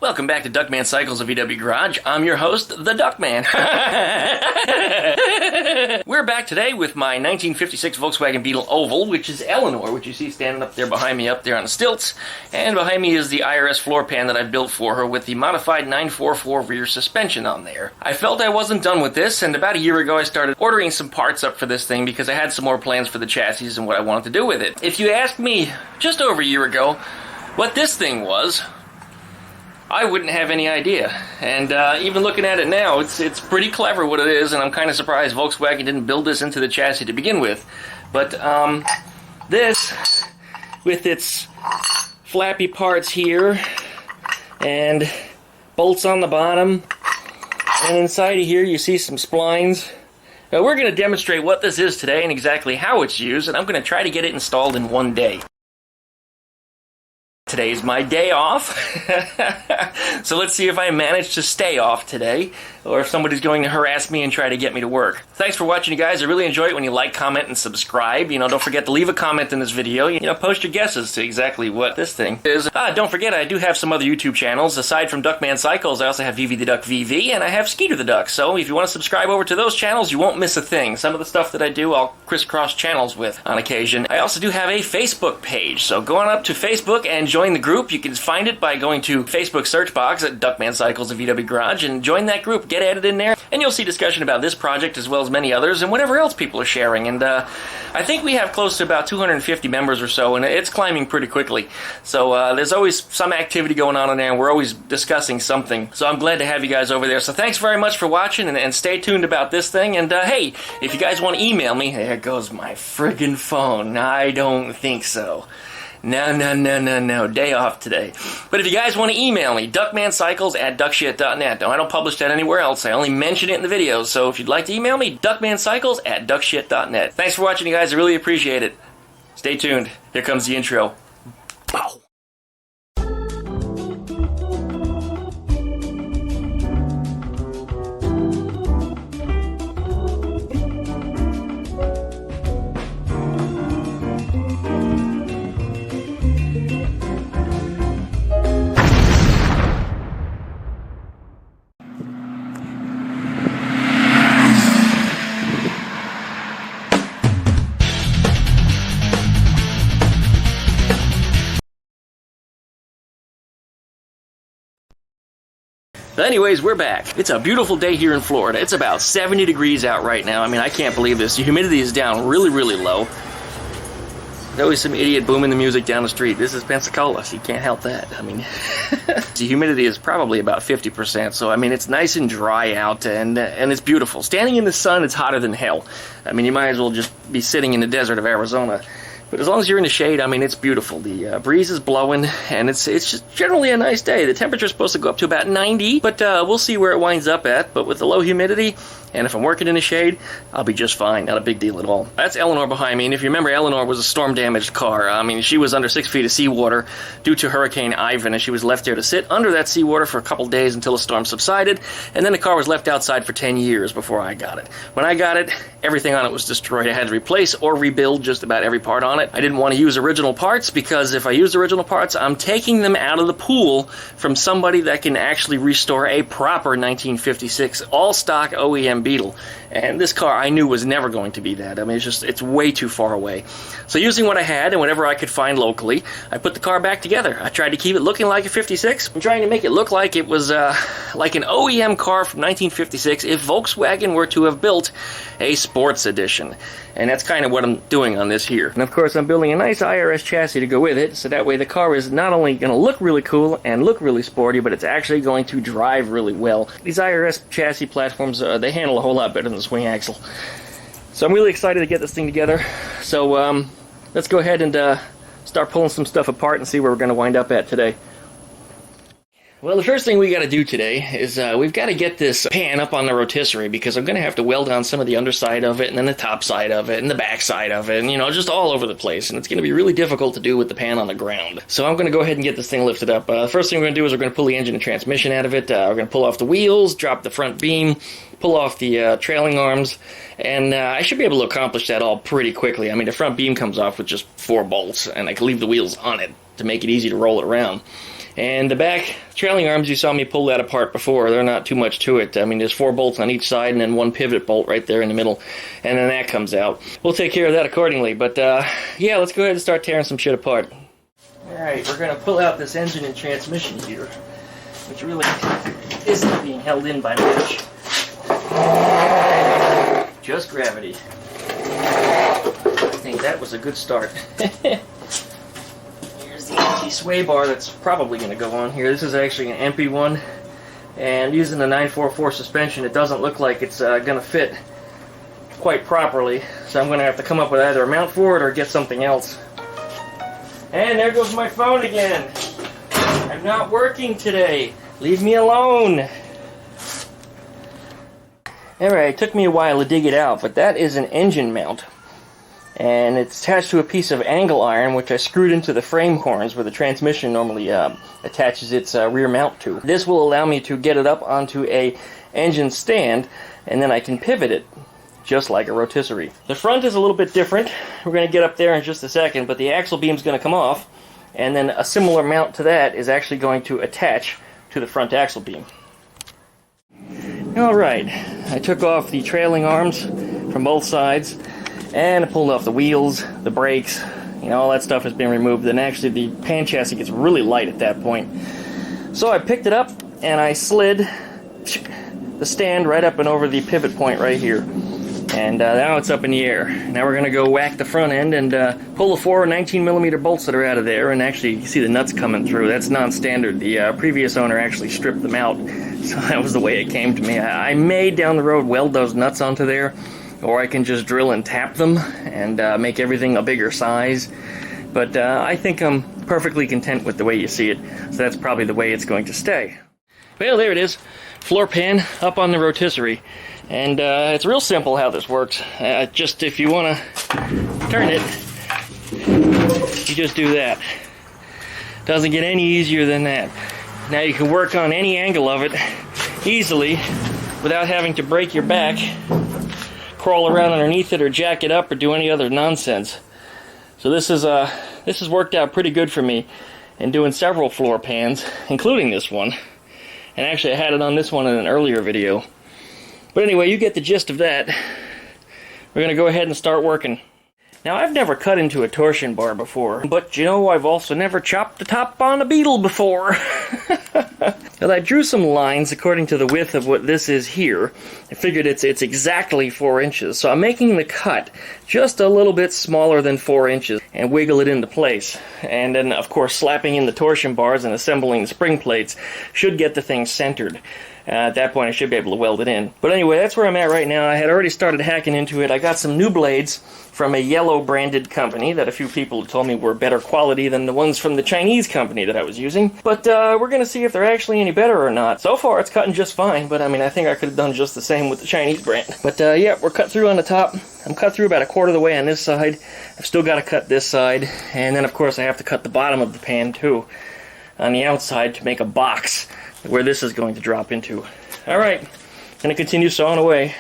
Welcome back to Duckman Cycles of VW Garage. I'm your host, the Duckman. We're back today with my 1956 Volkswagen Beetle Oval, which is Eleanor, which you see standing up there behind me up there on the stilts. And behind me is the Irs Floor Pan that I built for her with the modified 944 rear suspension on there. I felt I wasn't done with this, and about a year ago I started ordering some parts up for this thing because I had some more plans for the chassis and what I wanted to do with it. If you asked me just over a year ago what this thing was, I wouldn't have any idea. And even looking at it now, it's pretty clever what it is, and I'm kind of surprised Volkswagen didn't build this into the chassis to begin with. But this, with its flappy parts here, and bolts on the bottom, and inside of here you see some splines. Now we're going to demonstrate what this is today and exactly how it's used, and I'm going to try to get it installed in one day. Today's my day off, so let's see if I manage to stay off today, or if somebody's going to harass me and try to get me to work. Thanks for watching, you guys. I really enjoy it when you like, comment, and subscribe. Don't forget to leave a comment in this video. Post your guesses to exactly what this thing is. Don't forget, I do have some other YouTube channels. Aside from Duckman Cycles, I also have VV the Duck VV, and I have Skeeter the Duck. So if you want to subscribe over to those channels, you won't miss a thing. Some of the stuff that I do, I'll crisscross channels with on occasion. I also do have a Facebook page, so go on up to Facebook and join the group. You can find it by going to Facebook search box at Duckman Cycles of VW Garage and join that group. Get added in there, and you'll see discussion about this project as well as many others and whatever else people are sharing. And I think we have close to about 250 members or so, and it's climbing pretty quickly. So there's always some activity going on in there, and we're always discussing something. So I'm glad to have you guys over there. So thanks very much for watching, and stay tuned about this thing. And hey, if you guys want to email me, there goes my friggin' phone. I don't think so. No, day off today. But if you guys want to email me, duckmancycles@duckshit.net. Now, I don't publish that anywhere else. I only mention it in the videos. So if you'd like to email me, duckmancycles@duckshit.net. Thanks for watching, you guys. I really appreciate it. Stay tuned. Here comes the intro. Bow. Anyways, we're back. It's a beautiful day here in Florida. It's about 70 degrees out right now. I mean, I can't believe this. The humidity is down really, really low. There's always some idiot booming the music down the street. This is Pensacola, so you can't help that. I mean, the humidity is probably about 50%, so I mean, it's nice and dry out, and it's beautiful. Standing in the sun, it's hotter than hell. I mean, you might as well just be sitting in the desert of Arizona. But as long as you're in the shade, I mean, it's beautiful. The breeze is blowing, and it's just generally a nice day. The temperature's supposed to go up to about 90, but we'll see where it winds up at. But with the low humidity, and if I'm working in the shade, I'll be just fine. Not a big deal at all. That's Eleanor behind me, and if you remember, Eleanor was a storm-damaged car. I mean, she was under 6 feet of seawater due to Hurricane Ivan, and she was left there to sit under that seawater for a couple days until the storm subsided, and then the car was left outside for 10 years before I got it. When I got it, everything on it was destroyed. I had to replace or rebuild just about every part on it. I didn't want to use original parts because if I use original parts, I'm taking them out of the pool from somebody that can actually restore a proper 1956 all-stock OEM Beetle. And this car I knew was never going to be that. I mean, it's way too far away. So using what I had and whatever I could find locally, I put the car back together. I tried to keep it looking like a 56. I'm trying to make it look like it was like an OEM car from 1956 if Volkswagen were to have built a sports edition. And that's kind of what I'm doing on this here. And of course, I'm building a nice IRS chassis to go with it, so that way the car is not only going to look really cool and look really sporty, but it's actually going to drive really well. These IRS chassis platforms, they handle a whole lot better than the swing axle. So I'm really excited to get this thing together. So let's go ahead and start pulling some stuff apart and see where we're going to wind up at today. Well, the first thing we got to do today is we've got to get this pan up on the rotisserie because I'm going to have to weld down some of the underside of it and then the top side of it and the back side of it and, just all over the place. And it's going to be really difficult to do with the pan on the ground. So I'm going to go ahead and get this thing lifted up. The first thing we're going to do is we're going to pull the engine and transmission out of it. We're going to pull off the wheels, drop the front beam, pull off the trailing arms, and I should be able to accomplish that all pretty quickly. I mean, the front beam comes off with just 4 bolts, and I can leave the wheels on it to make it easy to roll it around. And the back trailing arms, you saw me pull that apart before. They're not too much to it. I mean, there's 4 bolts on each side and then 1 pivot bolt right there in the middle. And then that comes out. We'll take care of that accordingly. But yeah, let's go ahead and start tearing some shit apart. Alright, we're going to pull out this engine and transmission here, which really isn't being held in by much. Just gravity. I think that was a good start. Here's the empty sway bar that's probably going to go on here. This is actually an empty one, and using the 944 suspension, it doesn't look like it's going to fit quite properly, so I'm going to have to come up with either a mount for it or get something else. And there goes my phone again. I'm not working today. Leave me alone. Alright, it took me a while to dig it out, but that is an engine mount. And it's attached to a piece of angle iron, which I screwed into the frame horns where the transmission normally attaches its rear mount to. This will allow me to get it up onto a engine stand, and then I can pivot it, just like a rotisserie. The front is a little bit different. We're going to get up there in just a second, but the axle beam is going to come off, and then a similar mount to that is actually going to attach to the front axle beam. Alright, I took off the trailing arms from both sides, and I pulled off the wheels, the brakes, you know, all that stuff has been removed, and actually the pan chassis gets really light at that point. So I picked it up, and I slid the stand right up and over the pivot point right here. And now it's up in the air. Now we're going to go whack the front end and pull the 4 19mm bolts that are out of there, and actually you see the nuts coming through. That's non-standard. The previous owner actually stripped them out, so that was the way it came to me. I may down the road weld those nuts onto there, or I can just drill and tap them and make everything a bigger size. But I think I'm perfectly content with the way you see it, so that's probably the way it's going to stay. Well, there it is. Floor pan up on the rotisserie. And it's real simple how this works. Just if you want to turn it, you just do that. Doesn't get any easier than that. Now you can work on any angle of it easily without having to break your back, crawl around underneath it, or jack it up, or do any other nonsense. So this has worked out pretty good for me in doing several floor pans, including this one. And actually I had it on this one in an earlier video. But anyway, you get the gist of that. We're going to go ahead and start working. Now, I've never cut into a torsion bar before, but you know, I've also never chopped the top on a Beetle before. Well, I drew some lines according to the width of what this is here. I figured it's exactly 4 inches, so I'm making the cut just a little bit smaller than 4 inches and wiggle it into place. And then, of course, slapping in the torsion bars and assembling the spring plates should get the thing centered. At that point, I should be able to weld it in. But anyway, that's where I'm at right now. I had already started hacking into it. I got some new blades from a yellow branded company that a few people told me were better quality than the ones from the Chinese company that I was using. But we're going to see if they're actually any better or not. So far, it's cutting just fine, but I mean, I think I could have done just the same with the Chinese brand. But yeah, we're cut through on the top. I'm cut through about 1/4 of the way on this side. I've still got to cut this side. And then, of course, I have to cut the bottom of the pan, too, on the outside to make a box where this is going to drop into. Alright, gonna continue sawing away.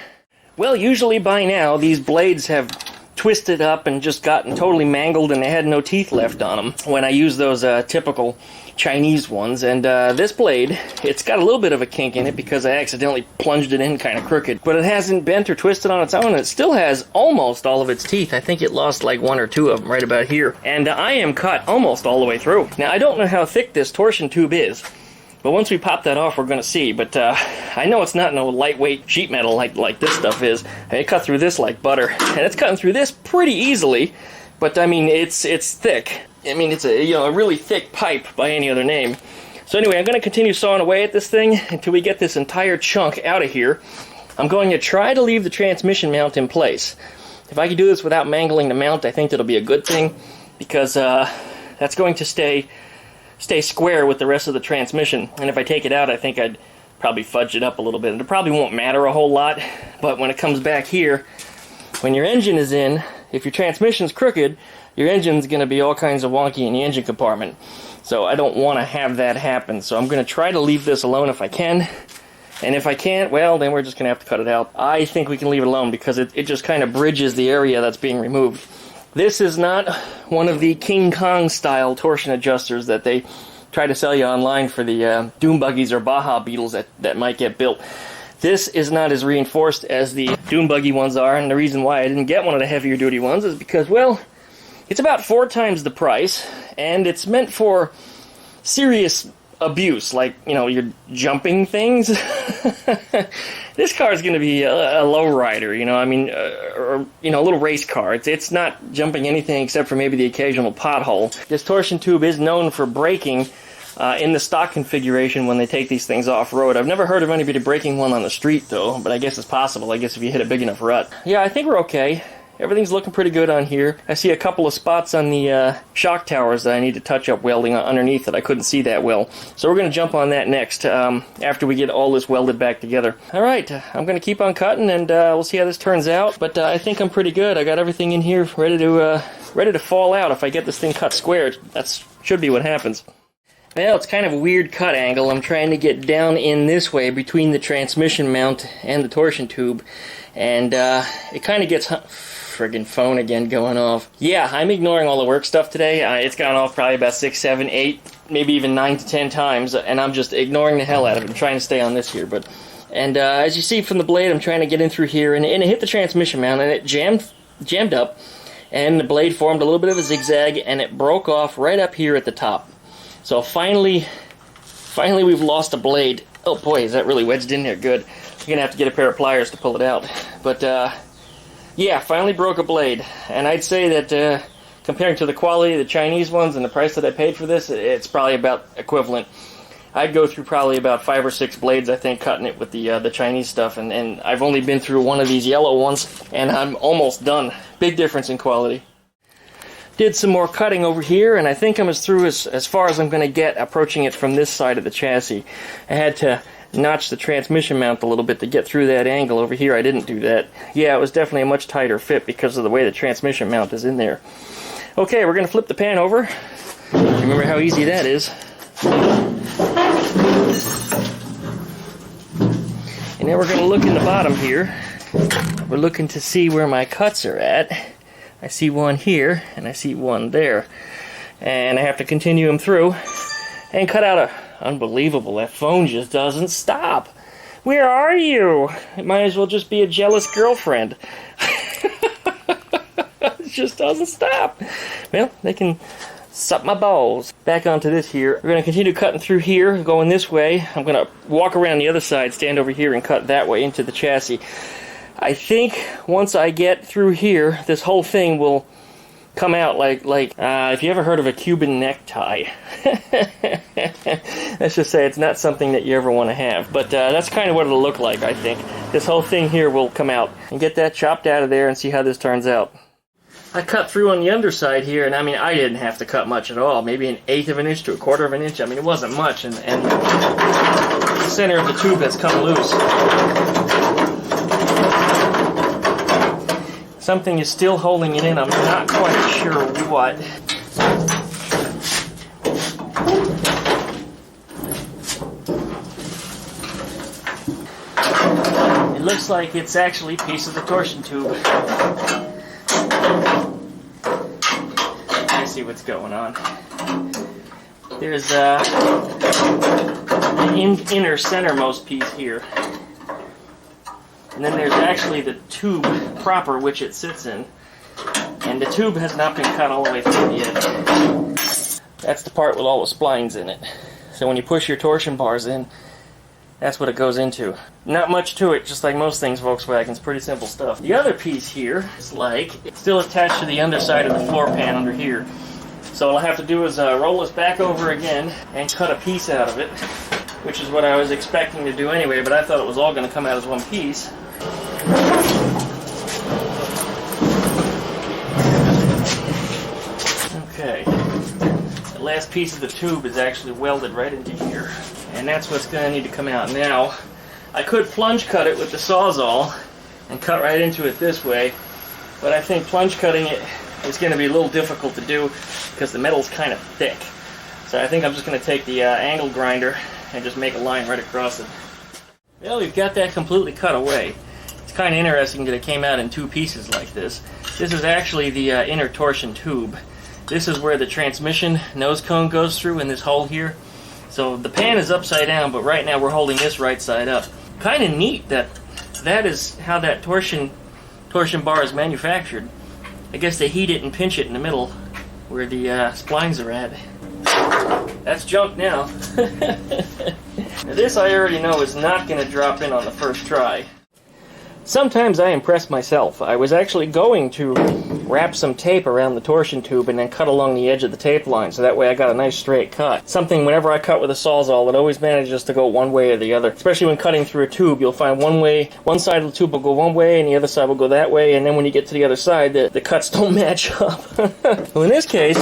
Well, usually by now these blades have twisted up and just gotten totally mangled and they had no teeth left on them when I use those typical Chinese ones. And this blade, it's got a little bit of a kink in it because I accidentally plunged it in kind of crooked. But it hasn't bent or twisted on its own, and it still has almost all of its teeth. I think it lost like 1 or 2 of them right about here. And I am cut almost all the way through. Now, I don't know how thick this torsion tube is, but once we pop that off, we're going to see. But I know it's not no lightweight sheet metal like this stuff is. It cut through this like butter. And it's cutting through this pretty easily. But, I mean, it's thick. I mean, it's a really thick pipe by any other name. So anyway, I'm going to continue sawing away at this thing until we get this entire chunk out of here. I'm going to try to leave the transmission mount in place. If I can do this without mangling the mount, I think that'll be a good thing. Because that's going to stay square with the rest of the transmission. And if I take it out, I think I'd probably fudge it up a little bit. It probably won't matter a whole lot, but when it comes back here, when your engine is in, if your transmission's crooked, your engine's going to be all kinds of wonky in the engine compartment. So I don't want to have that happen. So I'm going to try to leave this alone if I can. And if I can't, well, then we're just going to have to cut it out. I think we can leave it alone because it just kind of bridges the area that's being removed. This is not one of the King Kong style torsion adjusters that they try try to sell you online for the dune buggies or Baja Beetles that might get built. This is not as reinforced as the dune buggy ones are, and the reason why I didn't get one of the heavier duty ones is because, well, it's about 4 times the price, and it's meant for serious abuse, like, you know, you're jumping things. This car is going to be a lowrider, you know, I mean, or, you know, a little race car. It's not jumping anything except for maybe the occasional pothole. This torsion tube is known for braking in the stock configuration when they take these things off-road. I've never heard of anybody breaking one on the street, though, but I guess it's possible, I guess, if you hit a big enough rut. Yeah, I think we're okay. Everything's looking pretty good on here. I see a couple of spots on the shock towers that I need to touch up welding underneath that I couldn't see that well. So we're going to jump on that next after we get all this welded back together. Alright, I'm going to keep on cutting and we'll see how this turns out. But I think I'm pretty good. I got everything in here ready to fall out if I get this thing cut square. That should be what happens. Well, it's kind of a weird cut angle. I'm trying to get down in this way between the transmission mount and the torsion tube. And it kind of gets... friggin' phone again going off. Yeah, I'm ignoring all the work stuff today. It's gone off probably about 6, 7, 8, maybe even 9 to 10 times, and I'm just ignoring the hell out of it. I'm trying to stay on this here, but... And as you see from the blade, I'm trying to get in through here, and it hit the transmission mount, and it jammed up, and the blade formed a little bit of a zigzag, and it broke off right up here at the top. So finally we've lost a blade. Oh boy, is that really wedged in there good. I'm gonna have to get a pair of pliers to pull it out. But yeah, finally broke a blade. And I'd say that comparing to the quality of the Chinese ones and the price that I paid for this, it's probably about equivalent. I'd go through probably about 5 or 6 blades, I think, cutting it with the Chinese stuff. And I've only been through one of these yellow ones, and I'm almost done. Big difference in quality. Did some more cutting over here, and I think I'm through as far as I'm going to get approaching it from this side of the chassis. I had to notch the transmission mount a little bit to get through that angle. Over here I didn't do that. Yeah, it was definitely a much tighter fit because of the way the transmission mount is in there. Okay, we're going to flip the pan over. Remember how easy that is. And then we're going to look in the bottom here. We're looking to see where my cuts are at. I see one here, and I see one there. And I have to continue them through and cut out a... Unbelievable, that phone just doesn't stop. Where are you? It might as well just be a jealous girlfriend. It just doesn't stop. Well, they can suck my balls. Back onto this here. We're going to continue cutting through here, going this way. I'm going to walk around the other side, stand over here, and cut that way into the chassis. I think once I get through here, this whole thing will come out like if you ever heard of a Cuban necktie. Let's just say it's not something that you ever want to have. But that's kind of what it'll look like, I think. This whole thing here will come out. And get that chopped out of there and see how this turns out. I cut through on the underside here, and I mean, I didn't have to cut much at all. Maybe 1/8 of an inch to 1/4 of an inch. I mean, it wasn't much. And the center of the tube has come loose. Something is still holding it in. I'm not quite sure what. It looks like it's actually a piece of the torsion tube. Let's see what's going on. There's the inner centermost piece here. And then there's actually the tube proper, which it sits in. And the tube has not been cut all the way through yet. That's the part with all the splines in it. So when you push your torsion bars in, that's what it goes into. Not much to it, just like most things Volkswagen. It's pretty simple stuff. The other piece here is it's still attached to the underside of the floor pan under here. So what I'll have to do is roll this back over again and cut a piece out of it, which is what I was expecting to do anyway, but I thought it was all going to come out as one piece. Okay, the last piece of the tube is actually welded right into here, and that's what's going to need to come out now. I could plunge cut it with the Sawzall and cut right into it this way, but I think plunge cutting it is going to be a little difficult to do because the metal's kind of thick. So I think I'm just going to take the angle grinder and just make a line right across it. Well, we've got that completely cut away. It's kind of interesting that it came out in 2 pieces like this. This is actually the inner torsion tube. This is where the transmission nose cone goes through in this hole here. So the pan is upside down, but right now we're holding this right side up. Kind of neat that is how that torsion bar is manufactured. I guess they heat it and pinch it in the middle where the splines are at. That's junk now. Now this I already know is not going to drop in on the first try. Sometimes I impress myself. I was actually going to wrap some tape around the torsion tube and then cut along the edge of the tape line, so that way I got a nice straight cut. Something whenever I cut with a Sawzall, it always manages to go one way or the other. Especially when cutting through a tube, you'll find one side of the tube will go one way and the other side will go that way, and then when you get to the other side, the cuts don't match up. Well, in this case,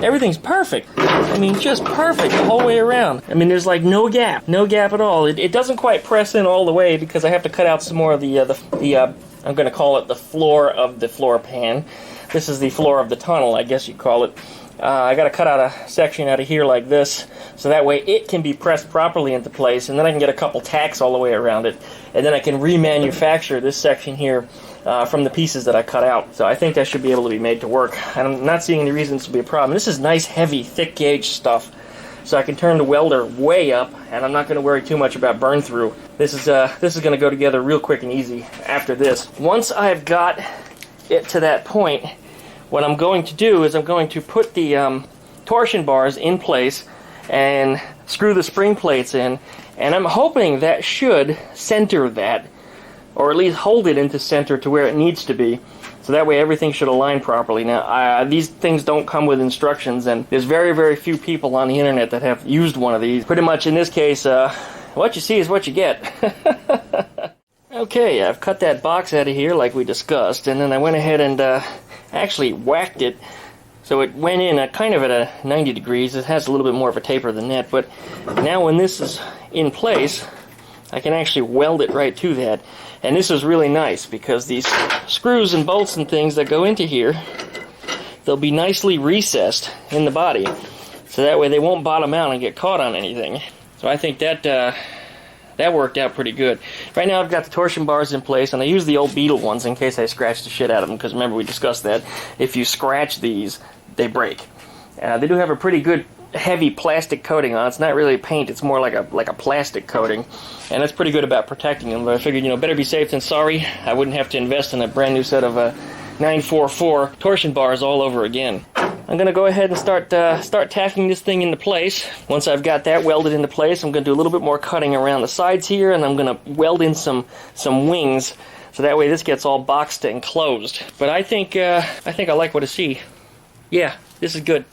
everything's perfect. I mean, just perfect the whole way around. I mean, there's like no gap at all. It doesn't quite press in all the way because I have to cut out some more of the I'm going to call it the floor of the floor pan. This is the floor of the tunnel, I guess you'd call it. I got to cut out a section out of here like this, so that way it can be pressed properly into place, and then I can get a couple tacks all the way around it, and then I can remanufacture this section here from the pieces that I cut out. So I think that should be able to be made to work. And I'm not seeing any reason this will be a problem. This is nice, heavy, thick gauge stuff, so I can turn the welder way up, and I'm not going to worry too much about burn through. This is going to go together real quick and easy after this. Once I've got it to that point, what I'm going to do is I'm going to put the torsion bars in place and screw the spring plates in, and I'm hoping that should center that, or at least hold it into center to where it needs to be, so that way everything should align properly. Now, these things don't come with instructions, and there's very, very few people on the internet that have used one of these. Pretty much in this case, what you see is what you get. Okay, I've cut that box out of here like we discussed, and then I went ahead and actually whacked it so it went in kind of at a 90 degrees. It has a little bit more of a taper than that, but now when this is in place, I can actually weld it right to that. And this is really nice because these screws and bolts and things that go into here, they'll be nicely recessed in the body, so that way they won't bottom out and get caught on anything. So I think that that worked out pretty good. Right now I've got the torsion bars in place, and I use the old Beetle ones in case I scratch the shit out of them, because remember we discussed that. If you scratch these, they break. They do have a pretty good heavy plastic coating on. It's not really paint, it's more like a plastic coating, and that's pretty good about protecting them. But I figured, better be safe than sorry. I wouldn't have to invest in a brand new set of 944 torsion bars all over again. I'm going to go ahead and start tacking this thing into place. Once I've got that welded into place, I'm going to do a little bit more cutting around the sides here, and I'm going to weld in some wings, so that way this gets all boxed and closed. But I think I like what I see. Yeah, this is good.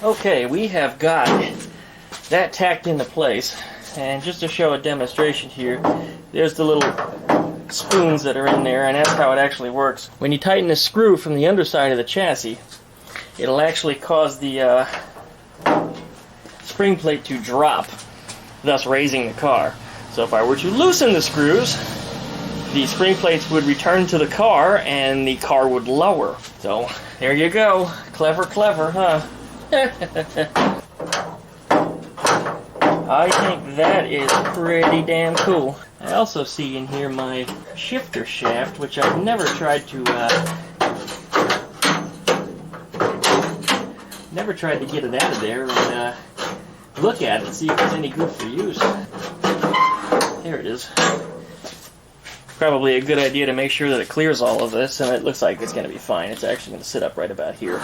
Okay, we have got that tacked into place, and just to show a demonstration here, there's the little spoons that are in there, and that's how it actually works. When you tighten the screw from the underside of the chassis, it'll actually cause the spring plate to drop, thus raising the car. So if I were to loosen the screws, the spring plates would return to the car and the car would lower. So there you go. Clever, clever, huh? I think that is pretty damn cool. I also see in here my shifter shaft, which I've never tried to get it out of there and look at it and see if it's any good for use. There it is. Probably a good idea to make sure that it clears all of this, and it looks like it's going to be fine. It's actually going to sit up right about here.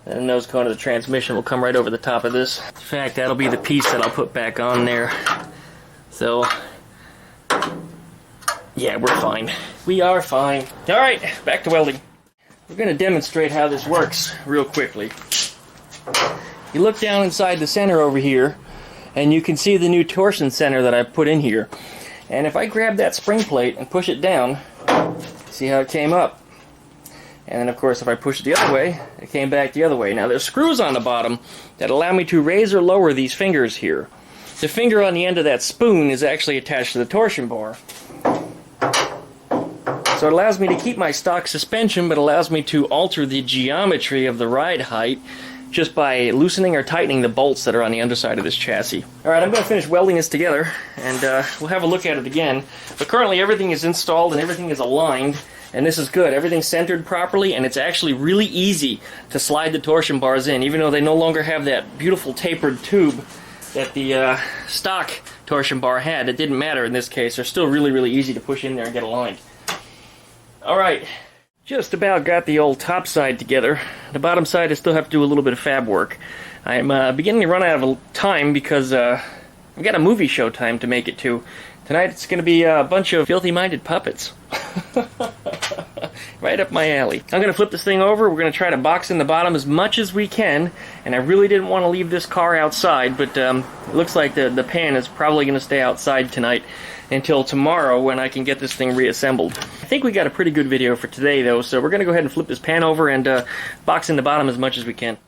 And the nose cone of the transmission will come right over the top of this. In fact, that'll be the piece that I'll put back on there. So, yeah, we're fine. We are fine. Alright, back to welding. We're going to demonstrate how this works real quickly. You look down inside the center over here, and you can see the new torsion center that I put in here. And if I grab that spring plate and push it down, see how it came up? And then, of course, if I push it the other way, it came back the other way. Now, there's screws on the bottom that allow me to raise or lower these fingers here. The finger on the end of that spoon is actually attached to the torsion bar. So it allows me to keep my stock suspension, but allows me to alter the geometry of the ride height just by loosening or tightening the bolts that are on the underside of this chassis. Alright, I'm going to finish welding this together, and we'll have a look at it again. But currently everything is installed and everything is aligned, And this is good. Everything's centered properly, and it's actually really easy to slide the torsion bars in, even though they no longer have that beautiful tapered tube that the stock torsion bar had. It didn't matter in this case. They're still really, really easy to push in there and get aligned. Alright, just about got the old top side together. The bottom side I still have to do a little bit of fab work. I'm beginning to run out of time because I've got a movie show time to make it to. Tonight it's going to be a bunch of filthy-minded puppets. Right up my alley. I'm going to flip this thing over. We're going to try to box in the bottom as much as we can. And I really didn't want to leave this car outside, but it looks like the pan is probably going to stay outside tonight until tomorrow when I can get this thing reassembled. I think we got a pretty good video for today, though, so we're going to go ahead and flip this pan over and box in the bottom as much as we can.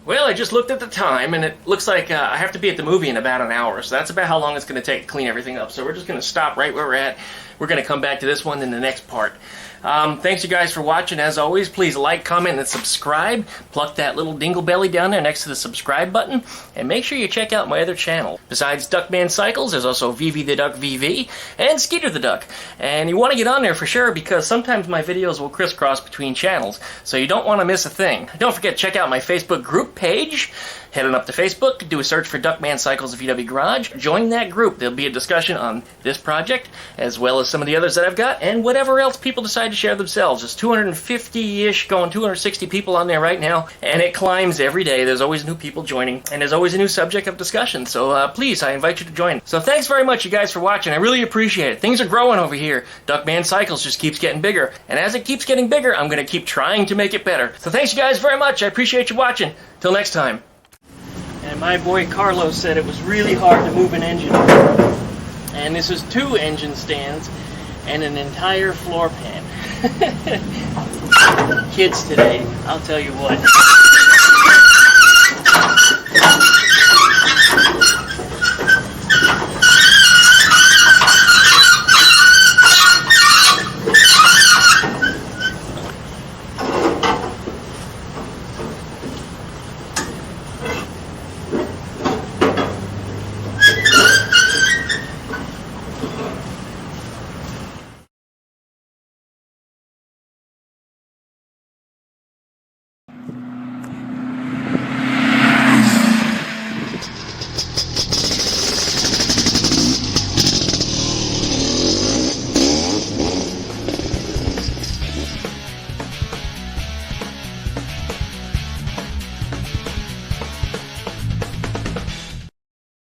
Well, I just looked at the time, and it looks like I have to be at the movie in about an hour, so that's about how long it's going to take to clean everything up. So we're just going to stop right where we're at. We're going to come back to this one in the next part. Thanks you guys for watching. As always, please like, comment, and subscribe. Pluck that little dingle belly down there next to the subscribe button, and make sure you check out my other channel. Besides Duckman Cycles, there's also VV the Duck VV and Skeeter the Duck. And you want to get on there for sure, because sometimes my videos will crisscross between channels, so you don't want to miss a thing. Don't forget to check out my Facebook group page. Head on up to Facebook, do a search for Duckman Cycles VW Garage. Join that group. There'll be a discussion on this project, as well as some of the others that I've got, and whatever else people decide to share themselves. There's 250-ish, going 260 people on there right now, and it climbs every day. There's always new people joining, and there's always a new subject of discussion. So please, I invite you to join. So thanks very much, you guys, for watching. I really appreciate it. Things are growing over here. Duckman Cycles just keeps getting bigger, and as it keeps getting bigger, I'm going to keep trying to make it better. So thanks, you guys, very much. I appreciate you watching. Till next time. And my boy Carlos said it was really hard to move an engine. And this is 2 engine stands and an entire floor pan. Kids today, I'll tell you what.